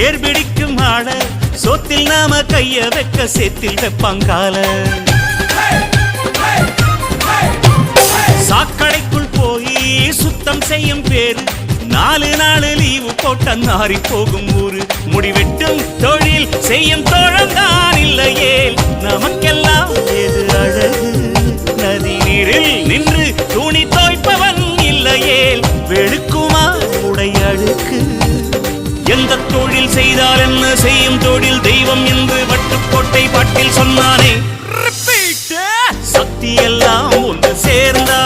ஏர் பிடிக்கும் ஆட சொத்தில் நாம கைய வைக்க சேத்தில் வெப்பாங்கால சாக்கடைக்குள் போய் சுத்தம் செய்யும் பேரு 4 நாள் லீவு போட்ட நாரி போகும் ஊரு முடிவெட்டும் தொழில் செய்யும் தோழம்தான் இல்லையே நமக்கெல்லாம் எது அழகு நதி நீரில் நின்று துணி தோய்ப்பவன் இல்லையே வெளுக்குமா உடை அழுக்கு எந்த தொழில் செய்தால் என்ன செய்யும் தொழில் தெய்வம் என்று வட்டுக்கோட்டை பாட்டில் சொன்னானே சக்தி எல்லாம் ஒன்று சேர்ந்தா